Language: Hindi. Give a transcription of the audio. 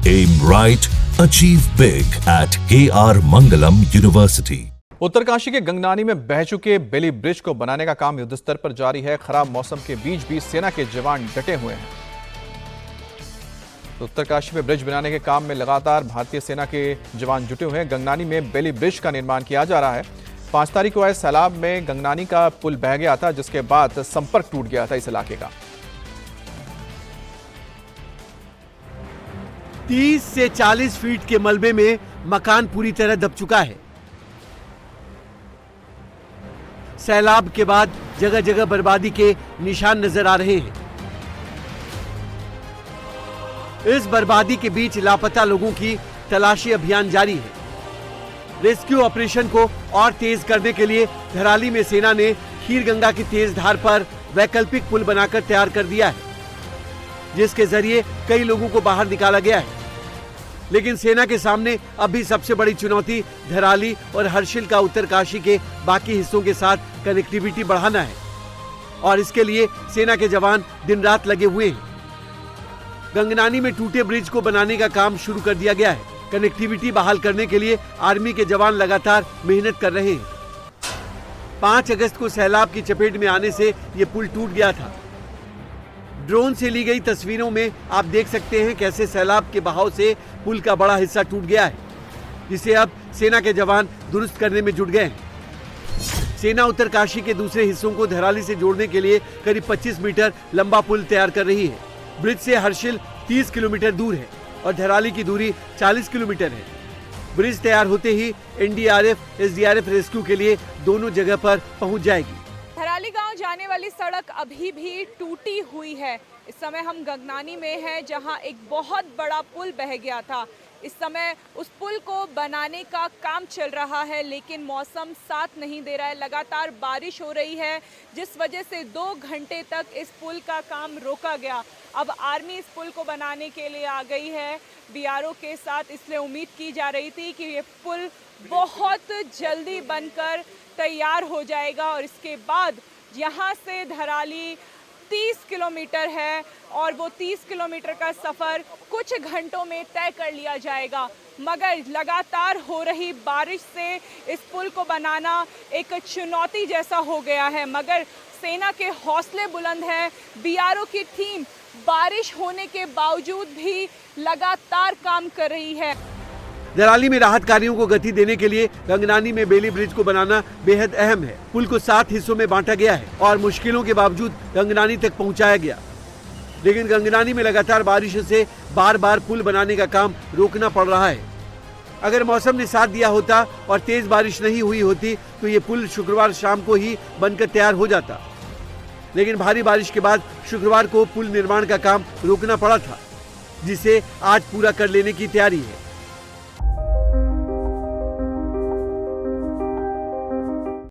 Aim right, achieve big at KR Mangalam University. Uttarkashi के गंगनानी में बह चुके बेली ब्रिज को बनाने का काम युद्ध स्तर पर जारी है। खराब मौसम के बीच भी सेना के जवान डटे हुए हैं। उत्तरकाशी में ब्रिज बनाने के काम में लगातार भारतीय सेना के जवान जुटे हुए हैं। गंगनानी में बेली ब्रिज का निर्माण किया जा रहा है। 5 तारीख को आए सैलाब में गंगनानी का पुल बह गया था, जिसके बाद संपर्क टूट गया था इस इलाके का। 30 से 40 फीट के मलबे में मकान पूरी तरह दब चुका है। सैलाब के बाद जगह जगह बर्बादी के निशान नजर आ रहे हैं। इस बर्बादी के बीच लापता लोगों की तलाशी अभियान जारी है। रेस्क्यू ऑपरेशन को और तेज करने के लिए धराली में सेना ने खीरगंगा की तेज धार पर वैकल्पिक पुल बनाकर तैयार कर दिया है, जिसके जरिए कई लोगों को बाहर निकाला गया है। लेकिन सेना के सामने अभी सबसे बड़ी चुनौती धराली और हर्षिल का उत्तरकाशी के बाकी हिस्सों के साथ कनेक्टिविटी बढ़ाना है, और इसके लिए सेना के जवान दिन रात लगे हुए हैं। गंगनानी में टूटे ब्रिज को बनाने का काम शुरू कर दिया गया है। कनेक्टिविटी बहाल करने के लिए आर्मी के जवान लगातार मेहनत कर रहे हैं। 5 अगस्त को सैलाब की चपेट में आने से यह पुल टूट गया था। ड्रोन से ली गई तस्वीरों में आप देख सकते हैं कैसे सैलाब के बहाव से पुल का बड़ा हिस्सा टूट गया है, जिसे अब सेना के जवान दुरुस्त करने में जुट गए हैं। सेना उत्तरकाशी के दूसरे हिस्सों को धराली से जोड़ने के लिए करीब 25 मीटर लंबा पुल तैयार कर रही है। ब्रिज से हर्षिल 30 किलोमीटर दूर है और धराली की दूरी 40 किलोमीटर है। ब्रिज तैयार होते ही एनडीआरएफ, एसडीआरएफ रेस्क्यू के लिए दोनों जगह पर पहुंच जाएगी। धराली गांव जाने वाली सड़क अभी भी टूटी हुई है। इस समय हम गंगनानी में हैं, जहां एक बहुत बड़ा पुल बह गया था। इस समय उस पुल को बनाने का काम चल रहा है, लेकिन मौसम साथ नहीं दे रहा है। लगातार बारिश हो रही है, जिस वजह से 2 घंटे तक इस पुल का काम रोका गया। अब आर्मी इस पुल को बनाने के लिए आ गई है बीआरओ के साथ। इसलिए उम्मीद की जा रही थी कि ये पुल बहुत जल्दी बनकर तैयार हो जाएगा, और इसके बाद यहाँ से धराली 30 किलोमीटर है, और वो 30 किलोमीटर का सफ़र कुछ घंटों में तय कर लिया जाएगा। मगर लगातार हो रही बारिश से इस पुल को बनाना एक चुनौती जैसा हो गया है। मगर सेना के हौसले बुलंद हैं। बीआरओ की टीम बारिश होने के बावजूद भी लगातार काम कर रही है। धराली में राहत कार्यों को गति देने के लिए गंगनानी में बेली ब्रिज को बनाना बेहद अहम है। पुल को 7 हिस्सों में बांटा गया है और मुश्किलों के बावजूद गंगनानी तक पहुंचाया गया। लेकिन गंगनानी में लगातार बारिश से बार बार पुल बनाने का काम रोकना पड़ रहा है। अगर मौसम ने साथ दिया होता और तेज बारिश नहीं हुई होती तो ये पुल शुक्रवार शाम को ही बनकर तैयार हो जाता। लेकिन भारी बारिश के बाद शुक्रवार को पुल निर्माण का काम रोकना पड़ा था, जिसे आज पूरा कर लेने की तैयारी है।